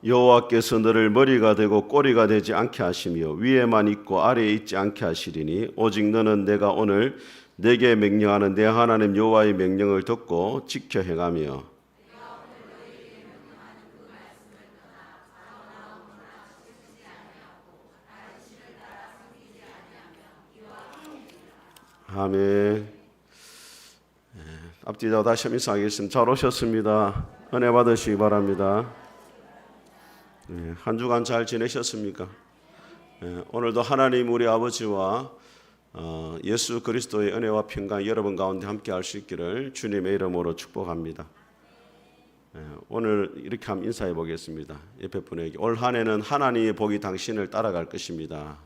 여호와께서 너를 머리가 되고 꼬리가 되지 않게 하시며 위에만 있고 아래에 있지 않게 하시리니 오직 너는 내가 오늘 내게 명령하는 내 하나님 여호와의 명령을 듣고 지켜 행하며 아멘. 앞뒤로 다시 한번 인사하겠습니다. 잘 오셨습니다. 은혜 받으시기 바랍니다. 한 주간 잘 지내셨습니까? 오늘도 하나님 우리 아버지와 예수 그리스도의 은혜와 평강 여러분 가운데 함께 할 수 있기를 주님의 이름으로 축복합니다. 오늘 이렇게 한번 인사해 보겠습니다. 옆에 분에게 올 한 해는 하나님의 복이 당신을 따라갈 것입니다.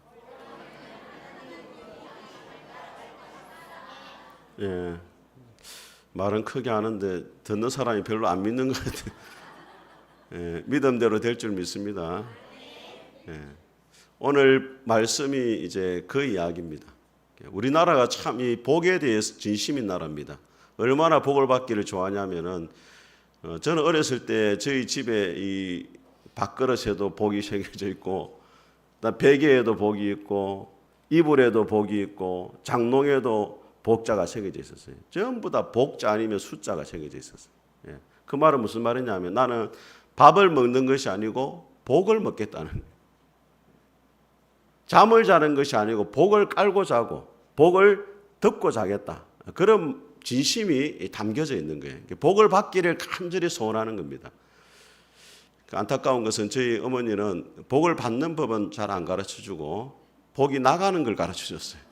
말은 크게 하는데 듣는 사람이 별로 안 믿는 것 같아요. 믿음대로 될 줄 믿습니다. 오늘 말씀이 이제 그 이야기입니다. 우리나라가 참 이 복에 대해서 진심인 나라입니다. 얼마나 복을 받기를 좋아하냐면은 저는 어렸을 때 저희 집에 이 밥그릇에도 복이 새겨져 있고, 베개에도 복이 있고, 이불에도 복이 있고, 장롱에도 복자가 새겨져 있었어요. 전부 다 복자 아니면 숫자가 새겨져 있었어요. 그 말은 무슨 말이냐면 나는 밥을 먹는 것이 아니고 복을 먹겠다는 거예요. 잠을 자는 것이 아니고 복을 깔고 자고 복을 듣고 자겠다. 그런 진심이 담겨져 있는 거예요. 복을 받기를 간절히 소원하는 겁니다. 안타까운 것은 저희 어머니는 복을 받는 법은 잘 안 가르쳐주고 복이 나가는 걸 가르쳐줬어요.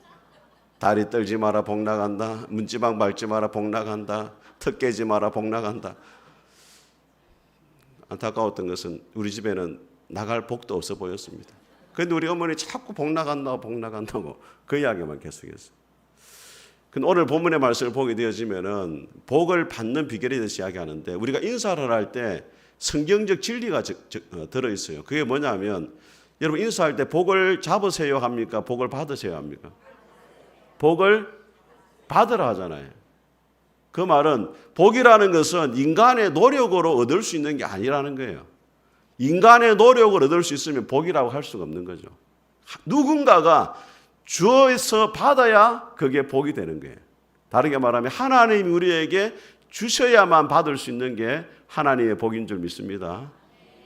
다리 떨지 마라 복 나간다. 문지방 밟지 마라 복 나간다. 턱 깨지 마라 복 나간다. 안타까웠던 것은 우리 집에는 나갈 복도 없어 보였습니다. 그런데 우리 어머니 자꾸 복 나간다고 복 나간다고 그 이야기만 계속했어요. 근데 오늘 본문의 말씀을 보게 되어지면은 복을 받는 비결에 대해서 이야기하는데 우리가 인사를 할 때 성경적 진리가 들어있어요. 그게 뭐냐면 여러분 인사할 때 복을 잡으세요 합니까? 복을 받으세요 합니까? 복을 받으라 하잖아요. 그 말은 복이라는 것은 인간의 노력으로 얻을 수 있는 게 아니라는 거예요. 인간의 노력을 얻을 수 있으면 복이라고 할 수가 없는 거죠. 누군가가 주어서 받아야 그게 복이 되는 거예요. 다르게 말하면 하나님이 우리에게 주셔야만 받을 수 있는 게 하나님의 복인 줄 믿습니다.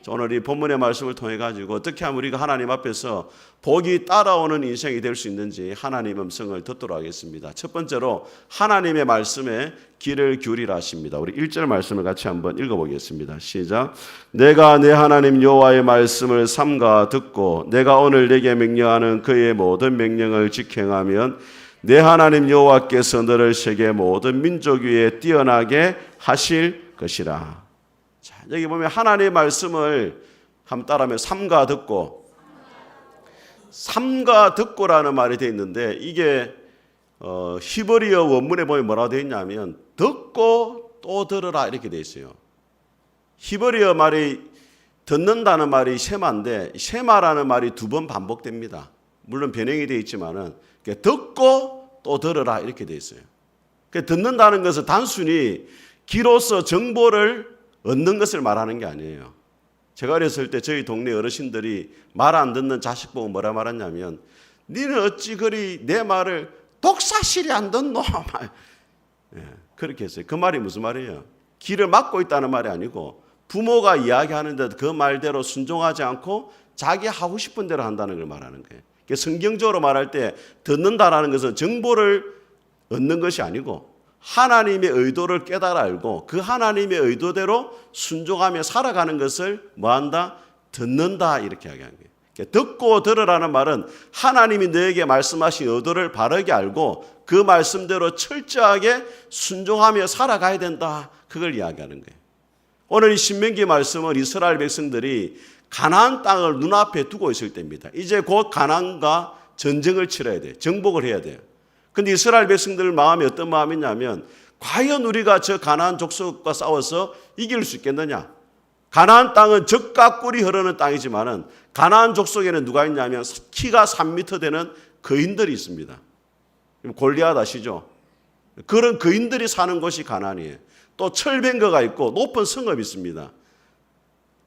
오늘 이 본문의 말씀을 통해 가지고 어떻게 하면 우리가 하나님 앞에서 복이 따라오는 인생이 될 수 있는지 하나님 음성을 듣도록 하겠습니다. 첫 번째로 하나님의 말씀에 귀를 기울이라 하십니다. 우리 1절 말씀을 같이 한번 읽어보겠습니다. 시작. 내가 내 하나님 여호와의 말씀을 삼가 듣고 내가 오늘 내게 명령하는 그의 모든 명령을 직행하면 내 하나님 여호와께서 너를 세계 모든 민족 위에 뛰어나게 하실 것이라. 자, 여기 보면 하나님의 말씀을 한번 따라하면 삼가 듣고, 삼가 듣고라는 말이 되어 있는데 이게 히브리어 원문에 보면 뭐라고 되어 있냐면 듣고 또 들으라 이렇게 되어 있어요. 히브리어 말이 듣는다는 말이 쉐마인데 쉐마라는 말이 2번 반복됩니다. 물론 변형이 되어 있지만은 듣고 또 들으라 이렇게 되어 있어요. 듣는다는 것은 단순히 귀로서 정보를 얻는 것을 말하는 게 아니에요. 제가 어렸을 때 저희 동네 어르신들이 말 안 듣는 자식 보고 뭐라 말했냐면 니는 어찌 그리 내 말을 독사실이 안 듣노? 그렇게 했어요. 그 말이 무슨 말이에요? 귀를 막고 있다는 말이 아니고 부모가 이야기하는데 그 말대로 순종하지 않고 자기 하고 싶은 대로 한다는 걸 말하는 거예요. 성경적으로 말할 때 듣는다라는 것은 정보를 얻는 것이 아니고 하나님의 의도를 깨달아 알고 그 하나님의 의도대로 순종하며 살아가는 것을 뭐한다? 듣는다 이렇게 이야기하는 거예요. 듣고 들으라는 말은 하나님이 너에게 말씀하신 의도를 바르게 알고 그 말씀대로 철저하게 순종하며 살아가야 된다. 그걸 이야기하는 거예요. 오늘 이 신명기 말씀은 이스라엘 백성들이 가나안 땅을 눈앞에 두고 있을 때입니다. 이제 곧 가나안과 전쟁을 치러야 돼요. 정복을 해야 돼요. 근데 이스라엘 백성들 마음이 어떤 마음이냐면 과연 우리가 저 가나안 족속과 싸워서 이길 수 있겠느냐? 가나안 땅은 젖과 꿀이 흐르는 땅이지만은 가나안 족속에는 누가 있냐면 키가 3m 되는 거인들이 있습니다. 골리앗 아시죠? 그런 거인들이 사는 곳이 가나안이에요. 또 철병거가 있고 높은 성읍이 있습니다.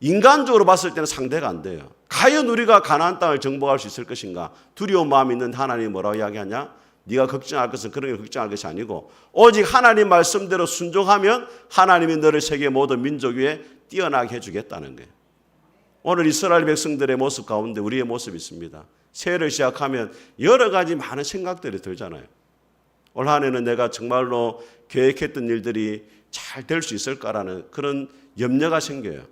인간적으로 봤을 때는 상대가 안 돼요. 과연 우리가 가나안 땅을 정복할 수 있을 것인가? 두려운 마음이 있는 하나님이 뭐라고 이야기하냐? 네가 걱정할 것은 그런 게 걱정할 것이 아니고 오직 하나님 말씀대로 순종하면 하나님이 너를 세계 모든 민족 위에 뛰어나게 해주겠다는 거예요. 오늘 이스라엘 백성들의 모습 가운데 우리의 모습이 있습니다. 새해를 시작하면 여러 가지 많은 생각들이 들잖아요. 올 한 해는 내가 정말로 계획했던 일들이 잘 될 수 있을까라는 그런 염려가 생겨요.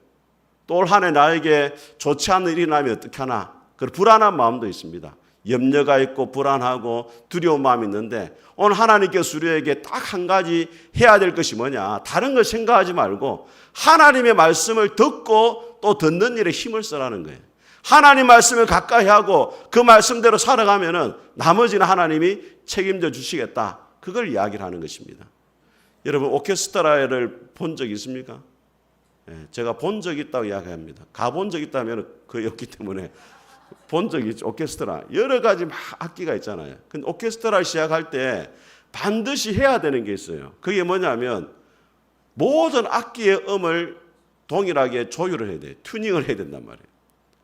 또 올 한 해 나에게 좋지 않은 일이 나면 어떻게 하나 그런 불안한 마음도 있습니다. 염려가 있고 불안하고 두려운 마음이 있는데 오늘 하나님께서 우리에게 딱 한 가지 해야 될 것이 뭐냐, 다른 걸 생각하지 말고 하나님의 말씀을 듣고 또 듣는 일에 힘을 쓰라는 거예요. 하나님 말씀을 가까이 하고 그 말씀대로 살아가면은 나머지는 하나님이 책임져 주시겠다, 그걸 이야기를 하는 것입니다. 여러분 오케스트라를 본 적 있습니까? 제가 본 적 있다고 이야기합니다. 가본 적 있다면 거의 없기 때문에 본 적이 있죠. 오케스트라 여러 가지 막 악기가 있잖아요. 근데 오케스트라 시작할 때 반드시 해야 되는 게 있어요. 그게 뭐냐면 모든 악기의 음을 동일하게 조율을 해야 돼요. 튜닝을 해야 된단 말이에요.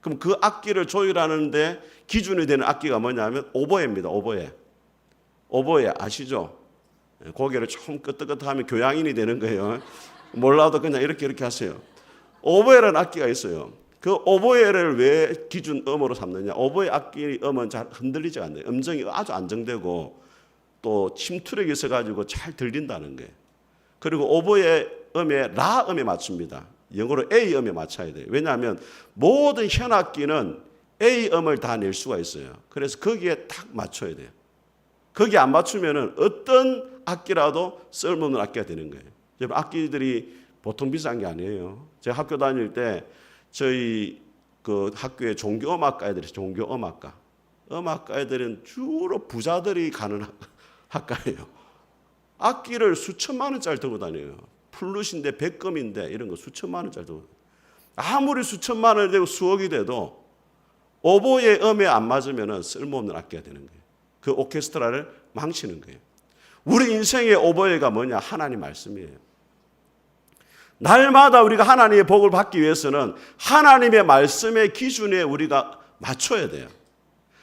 그럼 그 악기를 조율하는데 기준이 되는 악기가 뭐냐면 오보에입니다. 오보에 아시죠? 고개를 좀 끄덕끄덕하면 교양인이 되는 거예요. 몰라도 그냥 이렇게 하세요. 오보에라는 악기가 있어요. 그 오보에를 왜 기준 음으로 삼느냐? 오보에 악기 음은 잘 흔들리지 않아요. 음정이 아주 안정되고 또 침투력이 있어가지고 잘 들린다는 거예요. 그리고 오보에 음에 라 음에 맞춥니다. 영어로 A 음에 맞춰야 돼요. 왜냐하면 모든 현악기는 A 음을 다 낼 수가 있어요. 그래서 거기에 딱 맞춰야 돼요. 거기에 안 맞추면은 어떤 악기라도 쓸모없는 악기가 되는 거예요. 여러분 악기들이 보통 비싼 게 아니에요. 제가 학교 다닐 때 저희 그 학교에 종교음악과 애들이 있어요. 종교음악과. 음악과 애들은 주로 부자들이 가는 학과예요. 악기를 수천만 원짜리 들고 다녀요. 플룻인데 백금인데 이런 거 수천만 원짜리 들고 다녀요. 아무리 수천만 원이 되고 수억이 돼도 오보의 음에 안 맞으면 쓸모없는 악기가 되는 거예요. 그 오케스트라를 망치는 거예요. 우리 인생의 오보에가 뭐냐? 하나님 말씀이에요. 날마다 우리가 하나님의 복을 받기 위해서는 하나님의 말씀의 기준에 우리가 맞춰야 돼요.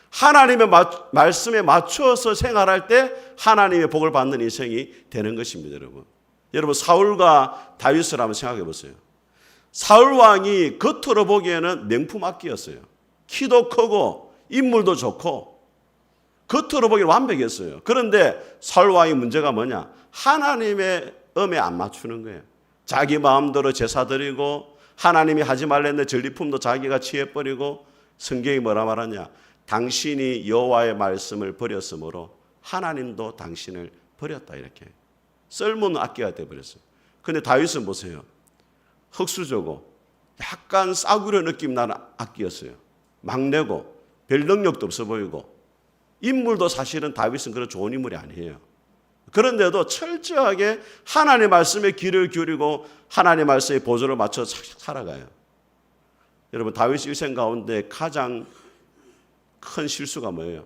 하나님의 말씀에 맞춰서 생활할 때 하나님의 복을 받는 인생이 되는 것입니다. 여러분 사울과 다윗을 한번 생각해 보세요. 사울 왕이 겉으로 보기에는 명품 악기였어요. 키도 크고 인물도 좋고 겉으로 보기에는 완벽했어요. 그런데 사울 왕의 문제가 뭐냐? 하나님의 음에 안 맞추는 거예요. 자기 마음대로 제사 드리고 하나님이 하지 말랬는데 전리품도 자기가 취해버리고 성경이 뭐라 말하냐? 당신이 여호와의 말씀을 버렸으므로 하나님도 당신을 버렸다, 이렇게 쓸모없는 악기가 되어버렸어요. 그런데 다윗은 보세요. 흙수저고 약간 싸구려 느낌 나는 악기였어요. 막내고 별 능력도 없어 보이고 인물도 사실은 다윗은 그런 좋은 인물이 아니에요. 그런데도 철저하게 하나님의 말씀에 귀를 기울이고 하나님의 말씀의 보조를 맞춰 살아가요. 여러분 다윗의 일생 가운데 가장 큰 실수가 뭐예요?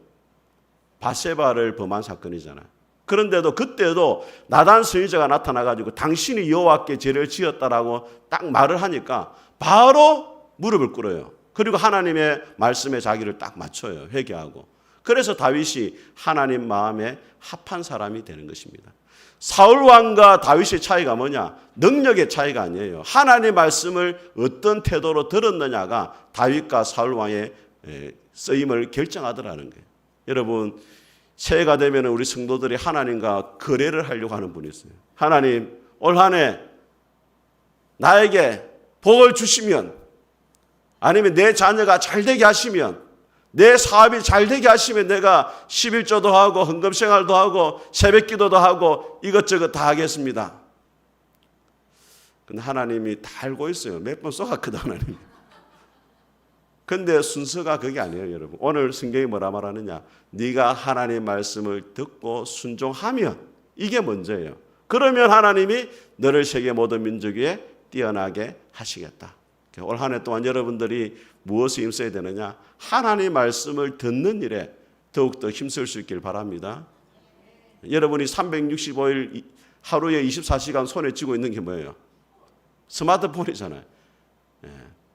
바세바를 범한 사건이잖아요. 그런데도 그때도 나단 선지자가 나타나가지고 당신이 여호와께 죄를 지었다라고 딱 말을 하니까 바로 무릎을 꿇어요. 그리고 하나님의 말씀에 자기를 딱 맞춰요. 회개하고. 그래서 다윗이 하나님 마음에 합한 사람이 되는 것입니다. 사울 왕과 다윗의 차이가 뭐냐? 능력의 차이가 아니에요. 하나님의 말씀을 어떤 태도로 들었느냐가 다윗과 사울 왕의 쓰임을 결정하더라는 거예요. 여러분 새해가 되면 우리 성도들이 하나님과 거래를 하려고 하는 분이 있어요. 하나님 올 한 해 나에게 복을 주시면, 아니면 내 자녀가 잘 되게 하시면, 내 사업이 잘 되게 하시면 내가 11조도 하고 헌금생활도 하고 새벽기도도 하고 이것저것 다 하겠습니다. 근데 하나님이 다 알고 있어요. 몇 번 쏘았거든 하나님이. 근데 순서가 그게 아니에요, 여러분. 오늘 성경이 뭐라 말하느냐? 네가 하나님의 말씀을 듣고 순종하면, 이게 문제예요. 그러면 하나님이 너를 세계 모든 민족 위에 뛰어나게 하시겠다. 올 한 해 동안 여러분들이 무엇에 힘써야 되느냐? 하나님의 말씀을 듣는 일에 더욱더 힘쓸 수 있길 바랍니다. 여러분이 365일 하루에 24시간 손에 쥐고 있는 게 뭐예요? 스마트폰이잖아요.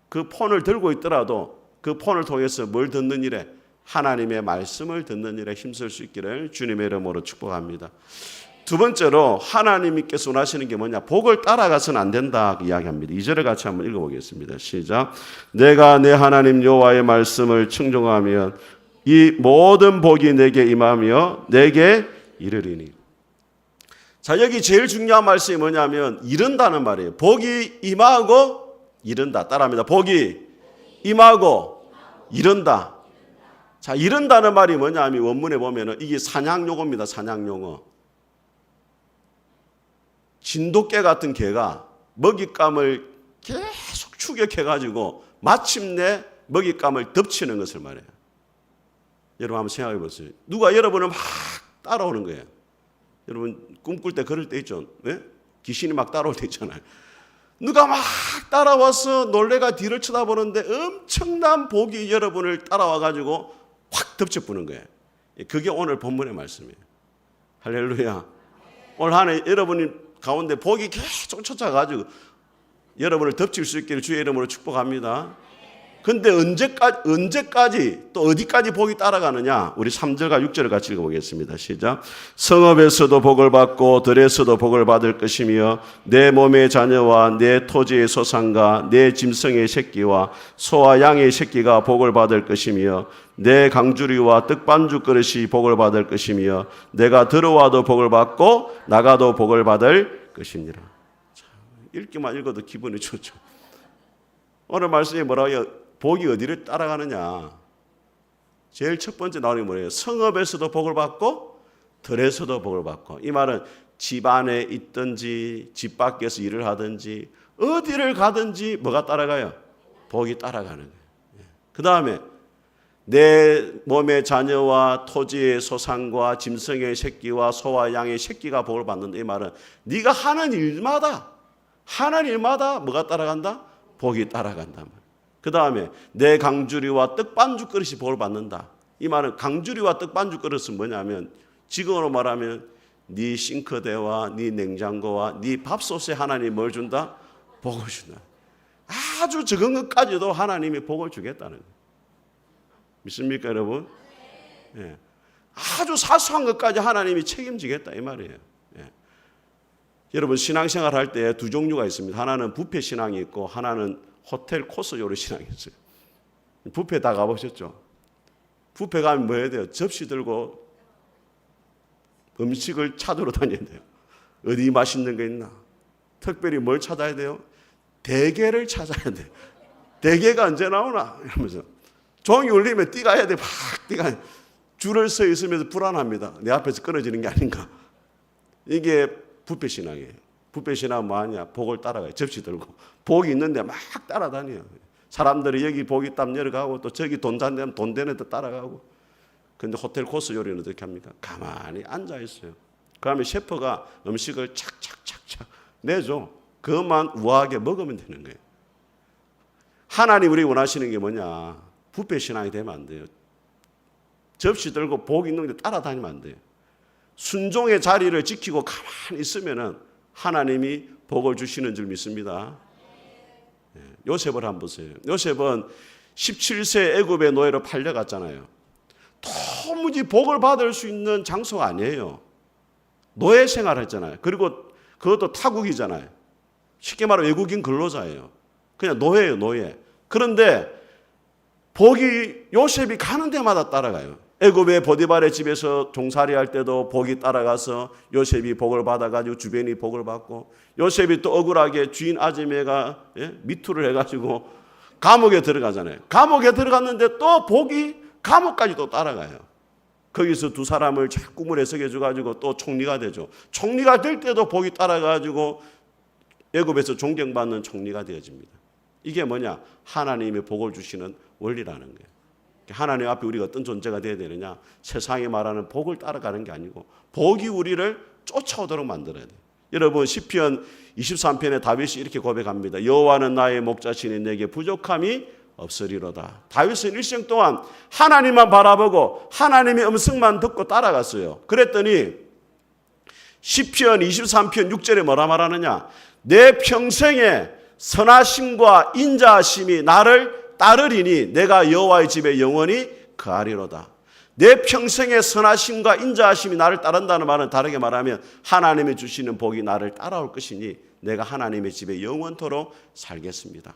그 폰을 들고 있더라도 그 폰을 통해서 뭘 듣는 일에 하나님의 말씀을 듣는 일에 힘쓸 수 있기를 주님의 이름으로 축복합니다. 두 번째로 하나님께서 원하시는 게 뭐냐? 복을 따라가서는 안 된다 이야기합니다. 2절을 같이 한번 읽어보겠습니다. 시작. 내가 내 하나님 여호와의 말씀을 청종하면 이 모든 복이 내게 임하며 내게 이르리니. 자, 여기 제일 중요한 말씀이 뭐냐면 이른다는 말이에요. 복이 임하고 이른다. 따라합니다. 복이 임하고 이른다. 자, 이른다는 말이 뭐냐면 원문에 보면은 이게 사냥용어입니다. 사냥용어. 진돗개 같은 개가 먹잇감을 계속 추격해가지고 마침내 먹잇감을 덮치는 것을 말해요. 여러분 한번 생각해 보세요. 누가 여러분을 막 따라오는 거예요. 여러분 꿈꿀 때 그럴 때 있죠. 네? 귀신이 막 따라올 때 있잖아요. 누가 막 따라와서 놀래가 뒤를 쳐다보는데 엄청난 복이 여러분을 따라와가지고 확 덮쳐부는 거예요. 그게 오늘 본문의 말씀이에요. 할렐루야. 오늘 한해 여러분이 가운데 복이 계속 쫓아가지고 여러분을 덮칠 수 있기를 주의 이름으로 축복합니다. 근데 언제까지 또 어디까지 복이 따라가느냐? 우리 3절과 6절을 같이 읽어보겠습니다. 시작. 성읍에서도 복을 받고 들에서도 복을 받을 것이며 내 몸의 자녀와 내 토지의 소산과 내 짐승의 새끼와 소와 양의 새끼가 복을 받을 것이며 내 강주리와 떡반죽 그릇이 복을 받을 것이며 내가 들어와도 복을 받고 나가도 복을 받을 것이니라. 읽기만 읽어도 기분이 좋죠. 오늘 말씀이 뭐라고요? 복이 어디를 따라가느냐? 제일 첫 번째 나오는 게 뭐예요? 성읍에서도 복을 받고 들에서도 복을 받고. 이 말은 집 안에 있든지 집 밖에서 일을 하든지 어디를 가든지 뭐가 따라가요? 복이 따라가는 거예요. 그 다음에 내 몸의 자녀와 토지의 소산과 짐승의 새끼와 소와 양의 새끼가 복을 받는다. 이 말은 네가 하는 일마다 뭐가 따라간다? 복이 따라간다. 그 다음에 내 강주리와 떡반죽 그릇이 복을 받는다. 이 말은 강주리와 떡반죽 그릇은 뭐냐면 지금으로 말하면 네 싱크대와 네 냉장고와 네 밥솥에 하나님이 뭘 준다? 복을 준다. 아주 적은 것까지도 하나님이 복을 주겠다는 거예요. 믿습니까 여러분? 예. 아주 사소한 것까지 하나님이 책임지겠다 이 말이에요. 예. 여러분 신앙생활 할 때 두 종류가 있습니다. 하나는 뷔페 신앙이 있고 하나는 호텔 코스 요리 신앙이 있어요. 뷔페 다 가보셨죠? 뷔페 가면 뭐 해야 돼요? 접시 들고 음식을 찾으러 다녀야 돼요. 어디 맛있는 거 있나? 특별히 뭘 찾아야 돼요? 대게를 찾아야 돼요. 대게가 언제 나오나? 이러면서 종이 울리면 뛰가야 돼. 막 뛰가. 줄을 서 있으면서 불안합니다. 내 앞에서 끊어지는 게 아닌가? 이게 뷔페 신앙이에요. 뷔페 신앙은 뭐하냐? 복을 따라가요. 접시 들고. 복이 있는데 막 따라다녀요. 사람들이 여기 복이 땀 내려가고 또 저기 돈 잔다면 돈 되는 데 따라가고. 근데 호텔 코스 요리는 어떻게 합니까? 가만히 앉아있어요. 그러면 셰프가 음식을 착착착착 내줘. 그것만 우아하게 먹으면 되는 거예요. 하나님 우리 원하시는 게 뭐냐? 뷔페 신앙이 되면 안 돼요. 접시 들고 복 있는 데 따라다니면 안 돼요. 순종의 자리를 지키고 가만히 있으면은 하나님이 복을 주시는 줄 믿습니다. 요셉을 한번 보세요. 요셉은 17세 애굽의 노예로 팔려갔잖아요. 도무지 복을 받을 수 있는 장소가 아니에요. 노예 생활했잖아요. 그리고 그것도 타국이잖아요. 쉽게 말하면 외국인 근로자예요. 그냥 노예예요, 노예. 그런데 복이 요셉이 가는 데마다 따라가요. 애굽의 보디발의 집에서 종살이 할 때도 복이 따라가서 요셉이 복을 받아가지고 주변이 복을 받고 요셉이 또 억울하게 주인 아줌매가 미투를 해가지고 감옥에 들어가잖아요. 감옥에 들어갔는데 또 복이 감옥까지 또 따라가요. 거기서 두 사람을 꿈을 해석해줘가지고 또 총리가 되죠. 총리가 될 때도 복이 따라가지고 애굽에서 존경받는 총리가 되어집니다. 이게 뭐냐? 하나님의 복을 주시는 원리라는 거예요. 하나님 앞에 우리가 어떤 존재가 되어야 되느냐? 세상이 말하는 복을 따라가는 게 아니고 복이 우리를 쫓아오도록 만들어야 돼요. 여러분 시편 23편에 다윗이 이렇게 고백합니다. 여호와는 나의 목자시니 내게 부족함이 없으리로다. 다윗은 일생 동안 하나님만 바라보고 하나님의 음성만 듣고 따라갔어요. 그랬더니 시편 23편 6절에 뭐라 말하느냐? 내 평생에 선하심과 인자하심이 나를 따르리니 내가 여호와의 집에 영원히 거하리로다. 내 평생의 선하심과 인자하심이 나를 따른다는 말은 다르게 말하면 하나님이 주시는 복이 나를 따라올 것이니 내가 하나님의 집에 영원토록 살겠습니다.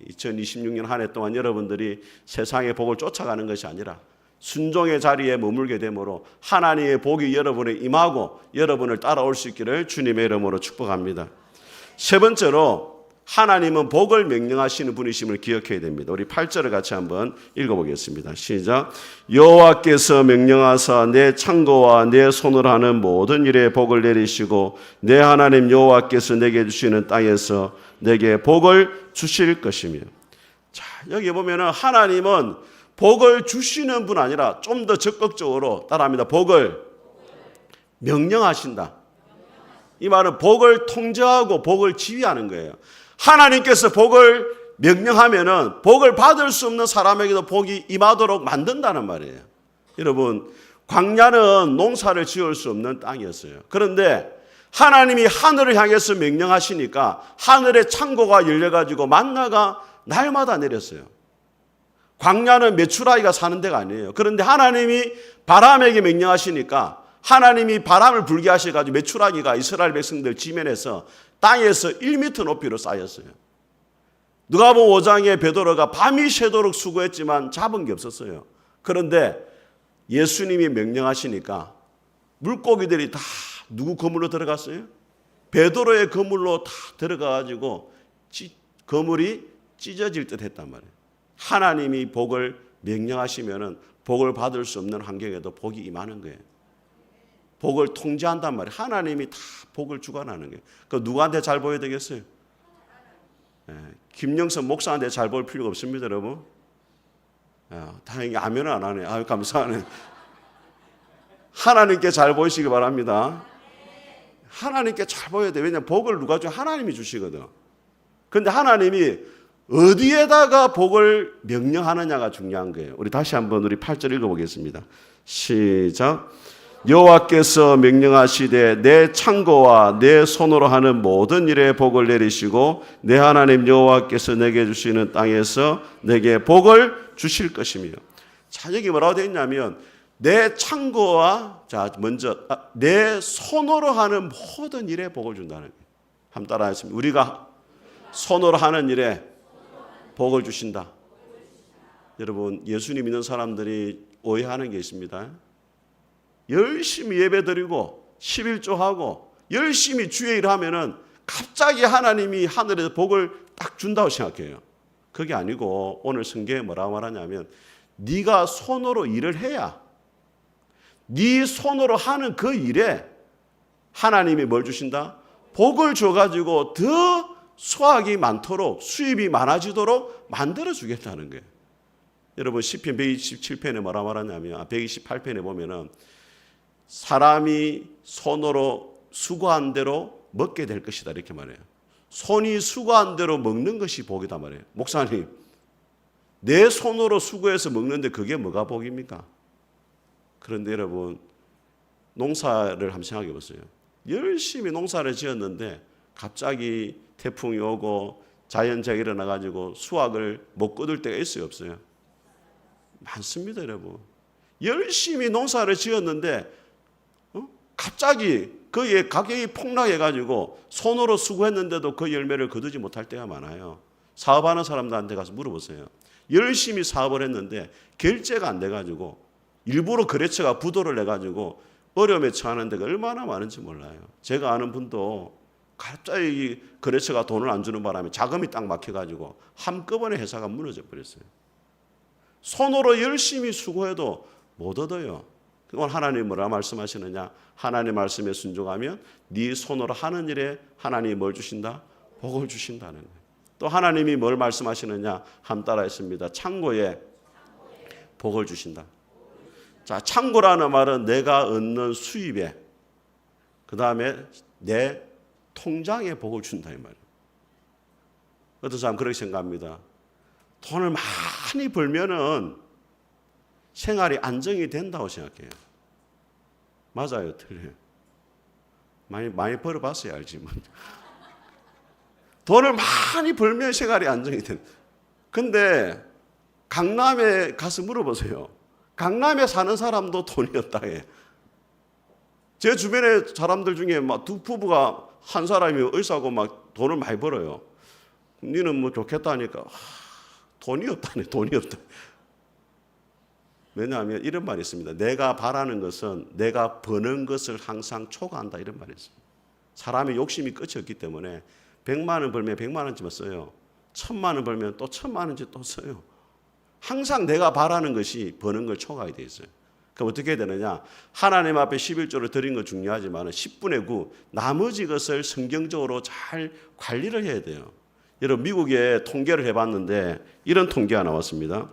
2026년 한 해 동안 여러분들이 세상의 복을 쫓아가는 것이 아니라 순종의 자리에 머물게 되므로 하나님의 복이 여러분에 임하고 여러분을 따라올 수 있기를 주님의 이름으로 축복합니다. 세 번째로 하나님은 복을 명령하시는 분이심을 기억해야 됩니다. 우리 8절을 같이 한번 읽어보겠습니다. 시작. 여호와께서 명령하사 내 창고와 내 손으로 하는 모든 일에 복을 내리시고 내 하나님 여호와께서 내게 주시는 땅에서 내게 복을 주실 것이며. 자, 여기 보면은 하나님은 복을 주시는 분 아니라 좀 더 적극적으로 따라합니다. 복을 명령하신다. 이 말은 복을 통제하고 복을 지휘하는 거예요. 하나님께서 복을 명령하면은 복을 받을 수 없는 사람에게도 복이 임하도록 만든다는 말이에요. 여러분, 광야는 농사를 지을 수 없는 땅이었어요. 그런데 하나님이 하늘을 향해서 명령하시니까 하늘의 창고가 열려가지고 만나가 날마다 내렸어요. 광야는 메추라기가 사는 데가 아니에요. 그런데 하나님이 바람에게 명령하시니까 하나님이 바람을 불게 하셔가지고 메추라기가 이스라엘 백성들 지면에서 땅에서 1m 높이로 쌓였어요. 누가복음 5장에 베드로가 밤이 새도록 수고했지만 잡은 게 없었어요. 그런데 예수님이 명령하시니까 물고기들이 다 누구 그물로 들어갔어요? 베드로의 그물로 다 들어가가지고 그물이 찢어질 듯 했단 말이에요. 하나님이 복을 명령하시면은 복을 받을 수 없는 환경에도 복이 임하는 거예요. 복을 통제한단 말이에요. 하나님이 다 복을 주관하는 거예요. 그 누구한테 잘 보여야 되겠어요? 김영선 목사한테 잘 보일 필요가 없습니다, 여러분. 다행히 아멘을 안 하네. 아유, 감사하네. 하나님께 잘 보이시기 바랍니다. 하나님께 잘 보여야 돼. 왜냐하면 복을 누가 줘? 하나님이 주시거든. 그런데 하나님이 어디에다가 복을 명령하느냐가 중요한 거예요. 우리 다시 한번 우리 8절 읽어보겠습니다. 시작. 여호와께서 명령하시되 내 창고와 내 손으로 하는 모든 일에 복을 내리시고 내 하나님 여호와께서 내게 주시는 땅에서 내게 복을 주실 것이며. 자, 여기 뭐라고 되어 있냐면 내 창고와 내 손으로 하는 모든 일에 복을 준다는 거예요. 한번 따라하겠습니다. 우리가 손으로 하는 일에 복을 주신다. 여러분, 예수님 믿는 사람들이 오해하는 게 있습니다. 열심히 예배드리고 11조하고 열심히 주의 일하면은 갑자기 하나님이 하늘에서 복을 딱 준다고 생각해요. 그게 아니고 오늘 성경에 뭐라고 말하냐면 네가 손으로 일을 해야 네 손으로 하는 그 일에 하나님이 뭘 주신다? 복을 줘가지고 더 수확이 많도록 수입이 많아지도록 만들어주겠다는 거예요. 여러분 시편 127편에 뭐라 말하냐면 128편에 보면은 사람이 손으로 수고한 대로 먹게 될 것이다 이렇게 말해요. 손이 수고한 대로 먹는 것이 복이다 말이에요. 목사님, 내 손으로 수고해서 먹는데 그게 뭐가 복입니까? 그런데 여러분 농사를 한번 생각해 보세요. 열심히 농사를 지었는데 갑자기 태풍이 오고 자연재해가 일어나가지고 수확을 못 거둘 때가 있어요, 없어요? 많습니다, 여러분. 열심히 농사를 지었는데 갑자기 그의 가격이 폭락해가지고 손으로 수고했는데도 그 열매를 거두지 못할 때가 많아요. 사업하는 사람들한테 가서 물어보세요. 열심히 사업을 했는데 결제가 안 돼가지고 일부러 거래처가 부도를 내가지고 어려움에 처하는 데가 얼마나 많은지 몰라요. 제가 아는 분도 갑자기 거래처가 돈을 안 주는 바람에 자금이 딱 막혀가지고 한꺼번에 회사가 무너져 버렸어요. 손으로 열심히 수고해도 못 얻어요. 오늘 하나님이 뭐라 말씀하시느냐? 하나님 말씀에 순종하면 네 손으로 하는 일에 하나님이 뭘 주신다? 복을 주신다는 거예요. 또 하나님이 뭘 말씀하시느냐? 함 따라했습니다. 창고에 복을 주신다. 자, 창고라는 말은 내가 얻는 수입에 그 다음에 내 통장에 복을 준다 이 말이에요. 어떤 사람 그렇게 생각합니다. 돈을 많이 벌면은 생활이 안정이 된다고 생각해요. 맞아요, 틀려요. 많이 벌어봤어야 알지만 돈을 많이 벌면 생활이 안정이 되는. 근데 강남에 가서 물어보세요. 강남에 사는 사람도 돈이 없다 해. 제 주변의 사람들 중에 막 두 부부가 한 사람이 의사고 막 돈을 많이 벌어요. 니는 뭐 좋겠다 하니까 돈이 없다네. 돈이 없다. 왜냐하면 이런 말이 있습니다. 내가 바라는 것은 내가 버는 것을 항상 초과한다. 이런 말이 있습니다. 사람의 욕심이 끝이 없기 때문에 100만 원 벌면 100만 원쯤 써요. 1000만 원 벌면 또 1000만 원쯤 또 써요. 항상 내가 바라는 것이 버는 걸 초과하게 돼 있어요. 그럼 어떻게 해야 되느냐? 하나님 앞에 11조를 드린 건 중요하지만 10분의 9 나머지 것을 성경적으로 잘 관리를 해야 돼요. 여러분 미국에 통계를 해봤는데 이런 통계가 나왔습니다.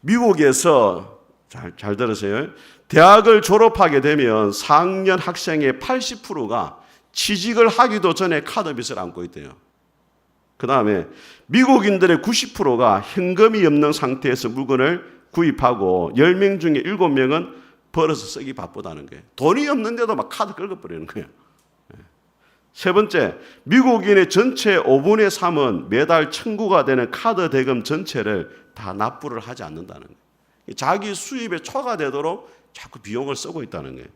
미국에서 잘 들으세요. 대학을 졸업하게 되면 4학년 학생의 80%가 취직을 하기도 전에 카드빚을 안고 있대요. 그 다음에 미국인들의 90%가 현금이 없는 상태에서 물건을 구입하고 10명 중에 7명은 벌어서 쓰기 바쁘다는 거예요. 돈이 없는데도 막 카드 긁어버리는 거예요. 세 번째, 미국인의 전체 5분의 3은 매달 청구가 되는 카드 대금 전체를 다 납부를 하지 않는다는 거예요. 자기 수입에 초과되도록 자꾸 비용을 쓰고 있다는 거예요.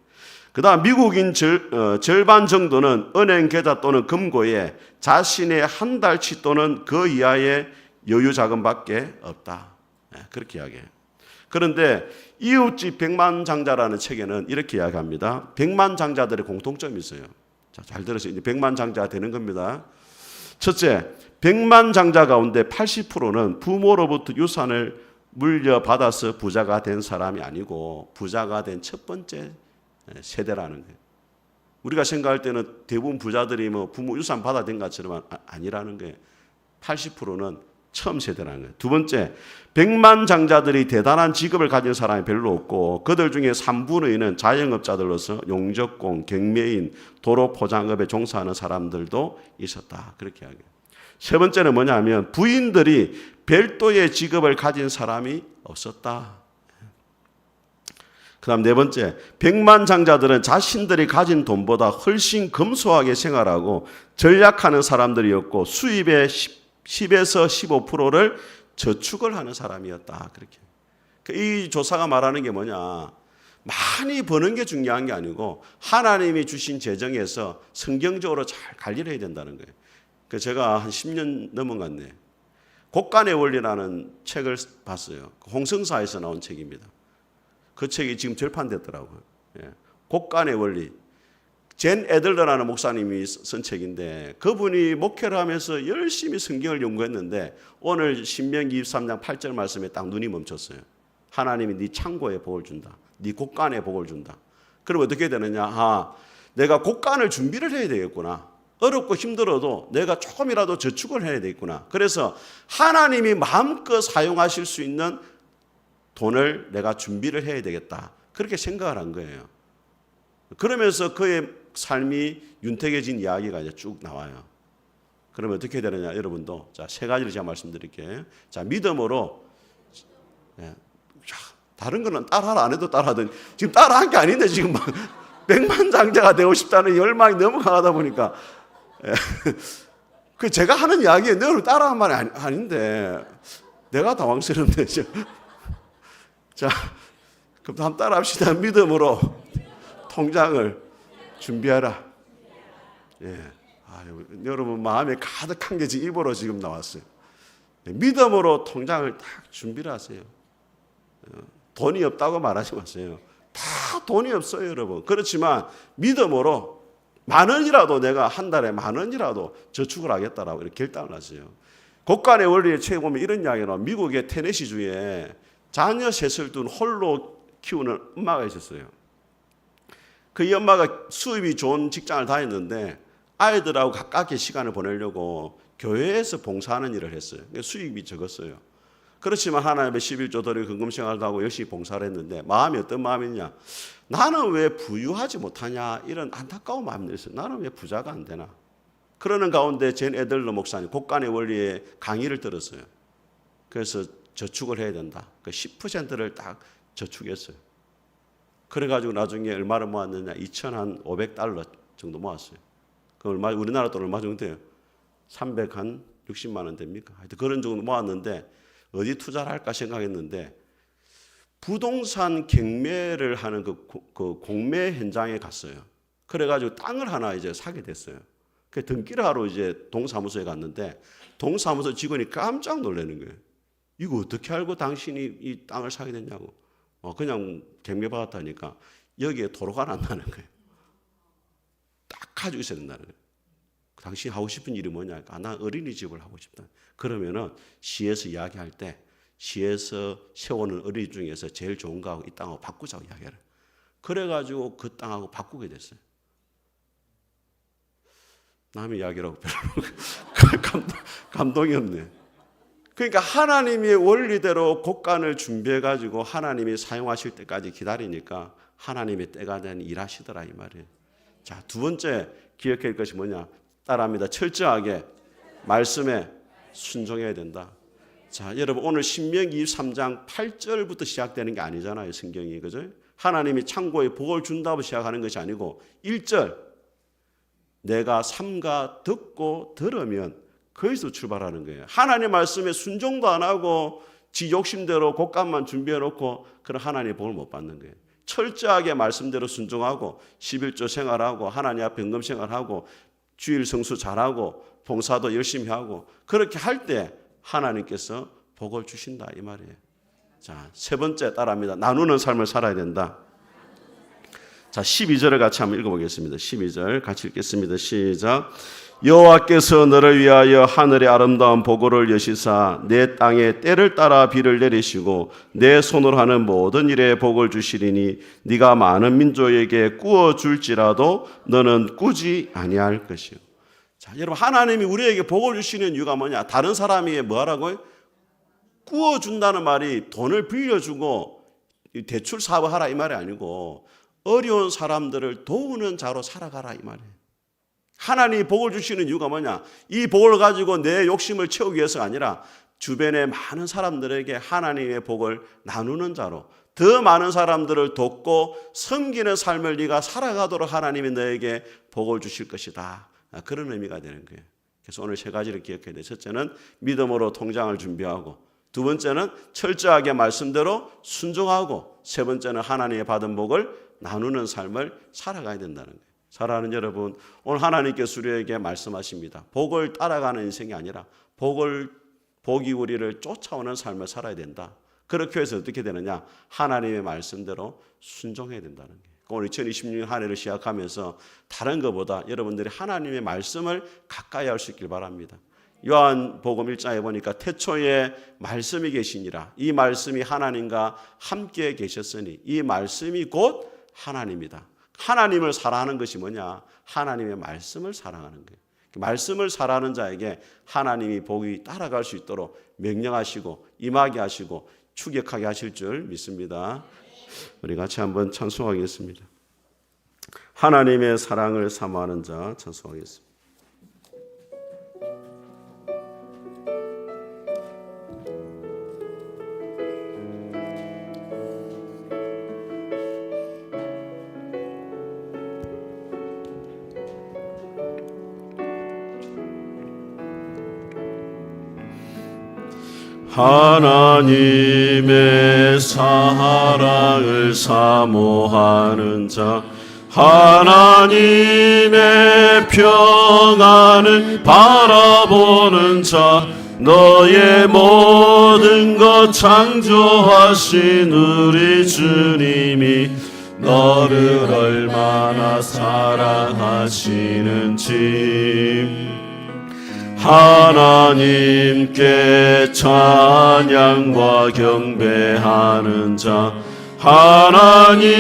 그 다음 미국인 절반 정도는 은행 계좌 또는 금고에 자신의 한 달치 또는 그 이하의 여유 자금밖에 없다. 그렇게 이야기해요. 그런데 이웃집 백만장자라는 책에는 이렇게 이야기합니다. 백만장자들의 공통점이 있어요. 자, 잘 들으세요. 이제 백만장자가 되는 겁니다. 첫째, 백만장자 가운데 80%는 부모로부터 유산을 물려받아서 부자가 된 사람이 아니고 부자가 된 첫 번째 세대라는 거예요. 우리가 생각할 때는 대부분 부자들이 뭐 부모 유산 받아 된 것처럼 아니라는 거예요. 80%는 처음 세대라는 거예요. 두 번째, 백만장자들이 대단한 직업을 가진 사람이 별로 없고 그들 중에 3분의 2는 자영업자들로서 용접공, 경매인, 도로 포장업에 종사하는 사람들도 있었다. 그렇게 이야기해요. 세 번째는 뭐냐면 부인들이 별도의 직업을 가진 사람이 없었다. 그 다음 네 번째, 백만장자들은 자신들이 가진 돈보다 훨씬 검소하게 생활하고 전략하는 사람들이었고 수입의 10에서 15%를 저축을 하는 사람이었다. 그렇게. 이 조사가 말하는 게 뭐냐? 많이 버는 게 중요한 게 아니고 하나님이 주신 재정에서 성경적으로 잘 관리를 해야 된다는 거예요. 제가 한 10년 넘은 것 같네. 곡간의 원리라는 책을 봤어요. 홍성사에서 나온 책입니다. 그 책이 지금 절판됐더라고요. 곡간의 원리. 젠 애들러라는 목사님이 쓴 책인데 그분이 목회를 하면서 열심히 성경을 연구했는데 오늘 신명기 23장 8절 말씀에 딱 눈이 멈췄어요. 하나님이 네 창고에 복을 준다. 네 곡간에 복을 준다. 그럼 어떻게 되느냐? 내가 곡간을 준비를 해야 되겠구나. 어렵고 힘들어도 내가 조금이라도 저축을 해야 되겠구나. 그래서 하나님이 마음껏 사용하실 수 있는 돈을 내가 준비를 해야 되겠다. 그렇게 생각을 한 거예요. 그러면서 그의 삶이 윤택해진 이야기가 이제 쭉 나와요. 그러면 어떻게 되느냐, 여러분도. 자, 세 가지를 제가 말씀드릴게요. 자, 믿음으로. 다른 거는 따라하라 안 해도 따라하더니 지금 따라한 게 아닌데 지금 막 백만장자가 되고 싶다는 열망이 너무 강하다 보니까. 그 제가 하는 이야기에 너를 따라한 말이 아닌데 내가 당황스럽네. 자, 그럼 한번 따라합시다. 믿음으로 통장을 준비하라. 여러분 마음에 가득한 게 지금 입으로 지금 나왔어요. 믿음으로 통장을 딱 준비를 하세요. 돈이 없다고 말하지 마세요. 다 돈이 없어요, 여러분. 그렇지만 믿음으로 만 원이라도 내가 한 달에 만 원이라도 저축을 하겠다라고 이렇게 결단을 하세요. 곡간의 원리의 책에 보면 이런 이야기가 나와요. 미국의 테네시주에 자녀 셋을 둔 홀로 키우는 엄마가 있었어요. 그 이 엄마가 수입이 좋은 직장을 다녔는데 아이들하고 가깝게 시간을 보내려고 교회에서 봉사하는 일을 했어요. 수입이 적었어요. 그렇지만 하나님의 11조 드리고 금금생활도 하고 열심히 봉사를 했는데 마음이 어떤 마음이냐? 나는 왜 부유하지 못하냐? 이런 안타까운 마음이 들었어요. 나는 왜 부자가 안 되나? 그러는 가운데 젠 애들러 목사님 곡간의 원리의 강의를 들었어요. 그래서 저축을 해야 된다. 그 10%를 딱 저축했어요. 그래가지고 나중에 얼마를 모았느냐? $2,500 정도 모았어요. 그 얼마, 우리나라 돈 얼마 정도 돼요? 360만 원 됩니까? 하여튼 그런 정도 모았는데 어디 투자를 할까 생각했는데 부동산 경매를 하는 그 공매 현장에 갔어요. 그래가지고 땅을 하나 이제 사게 됐어요. 그 등기를 하러 이제 동사무소에 갔는데 동사무소 직원이 깜짝 놀라는 거예요. 이거 어떻게 알고 당신이 이 땅을 사게 됐냐고. 그냥 경매 받았다니까 여기에 도로가 난다는 거예요. 딱 가지고 있어야 된다는 거예요. 당신이 하고 싶은 일이 뭐냐? 난 어린이집을 하고 싶다. 그러면은 시에서 이야기할 때 시에서 세우는 어린이집 중에서 제일 좋은 거하고 이 땅하고 바꾸자고 이야기해요. 그래가지고 그 땅하고 바꾸게 됐어요. 남의 이야기라고 별로 감동이 없네. 그러니까 하나님의 원리대로 곡간을 준비해가지고 하나님이 사용하실 때까지 기다리니까 하나님의 때가 되면 일하시더라 이 말이에요. 자, 두 번째 기억해야 할 것이 뭐냐? 따라합니다. 철저하게 말씀에 순종해야 된다. 자, 여러분 오늘 신명기 23장 8절부터 시작되는 게 아니잖아요. 성경이. 그죠? 하나님이 창고에 복을 준다고 시작하는 것이 아니고 1절 내가 삼가 듣고 들으면 거기서 출발하는 거예요. 하나님 말씀에 순종도 안 하고 지 욕심대로 곡간만 준비해 놓고 그런 하나님의 복을 못 받는 거예요. 철저하게 말씀대로 순종하고 11조 생활하고 하나님 앞에 헌금 생활하고 주일 성수 잘하고 봉사도 열심히 하고 그렇게 할 때 하나님께서 복을 주신다 이 말이에요. 자, 세 번째 따라합니다. 나누는 삶을 살아야 된다. 자, 12절을 같이 한번 읽어보겠습니다. 12절 같이 읽겠습니다. 시작. 여호와께서 너를 위하여 하늘의 아름다운 보고를 여시사 내 땅에 때를 따라 비를 내리시고 내 손으로 하는 모든 일에 복을 주시리니 네가 많은 민족에게 꾸어 줄지라도 너는 꾸지 아니할 것이요. 자, 여러분 하나님이 우리에게 복을 주시는 이유가 뭐냐? 다른 사람이 뭐라고요? 꾸어 준다는 말이 돈을 빌려주고 대출 사업을 하라 이 말이 아니고 어려운 사람들을 도우는 자로 살아가라 이 말이에요. 하나님이 복을 주시는 이유가 뭐냐? 이 복을 가지고 내 욕심을 채우기 위해서가 아니라 주변의 많은 사람들에게 하나님의 복을 나누는 자로 더 많은 사람들을 돕고 섬기는 삶을 네가 살아가도록 하나님이 너에게 복을 주실 것이다. 그런 의미가 되는 거예요. 그래서 오늘 세 가지를 기억해야 돼요. 첫째는 믿음으로 통장을 준비하고 두 번째는 철저하게 말씀대로 순종하고 세 번째는 하나님의 받은 복을 나누는 삶을 살아가야 된다는 거예요. 사랑하는 여러분, 오늘 하나님께서 우리에게 말씀하십니다. 복을 따라가는 인생이 아니라 복이 우리를 쫓아오는 삶을 살아야 된다. 그렇게 해서 어떻게 되느냐? 하나님의 말씀대로 순종해야 된다는 거예요. 오늘 2026년 한 해를 시작하면서 다른 것보다 여러분들이 하나님의 말씀을 가까이 할 수 있길 바랍니다. 요한복음 1장에 보니까 태초에 말씀이 계시니라. 이 말씀이 하나님과 함께 계셨으니 이 말씀이 곧 하나님이다. 하나님을 사랑하는 것이 뭐냐? 하나님의 말씀을 사랑하는 거예요. 말씀을 사랑하는 자에게 하나님이 복이 따라갈 수 있도록 명령하시고 임하게 하시고 추격하게 하실 줄 믿습니다. 우리 같이 한번 찬송하겠습니다. 하나님의 사랑을 사모하는 자 찬송하겠습니다. 하나님의 사랑을 사모하는 자 하나님의 평안을 바라보는 자 너의 모든 것 창조하신 우리 주님이 너를 얼마나 사랑하시는지 하나님께 찬양과 경배하는 자 하나님의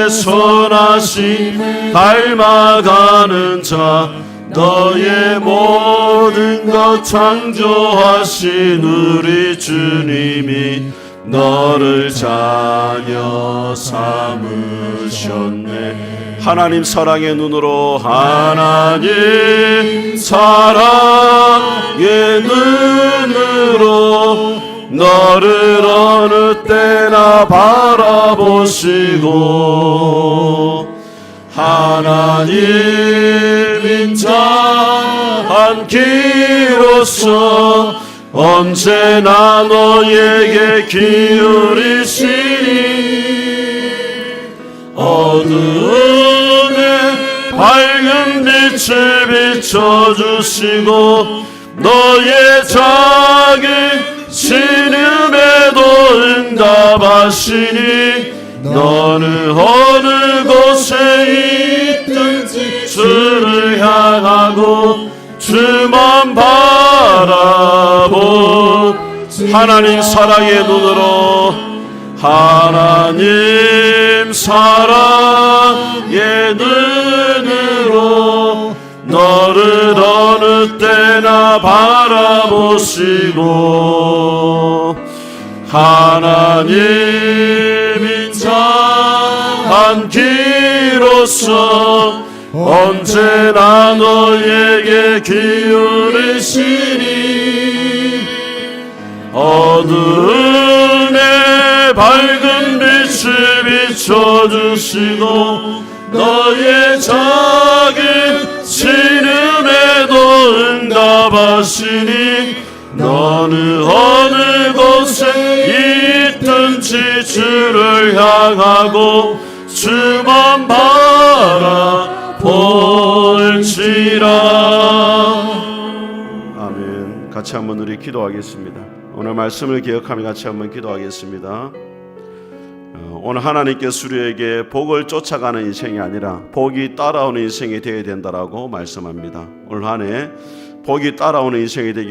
선하심 닮아가는 자 너의 모든 것 창조하신 우리 주님이 너를 자녀 삼으셨네. 하나님 사랑의 눈으로 하나님 사랑의 눈으로 너를 어느 때나 바라보시고 하나님인 자 한 길로서 언제나 너에게 기울이시니 어두움에 밝은 빛을 비춰주시고 너의 작은 신음에도 응답하시니 너는 어느 곳에 있든지 주를 향하고 주만 바라보 하나님 사랑의 눈으로 하나님 사랑의 눈으로 너를 어느 때나 바라보시고 하나님 인자한 기로서 언제나 너에게 기울이시니 어두움에 밝은 빛을 비춰주시고 너의 작은 신음에도 응답하시니 너는 어느 곳에 있든지 주를 향하고 주만 바라볼지라. 아멘. 같이 한번 우리 기도하겠습니다. 오늘 말씀을 기억하며 같이 한번 기도하겠습니다. 오늘 하나님께서 우리에게 복을 쫓아가는 인생이 아니라 복이 따라오는 인생이 되어야 된다라고 말씀합니다. 올 한 해 복이 따라오는 인생이 되기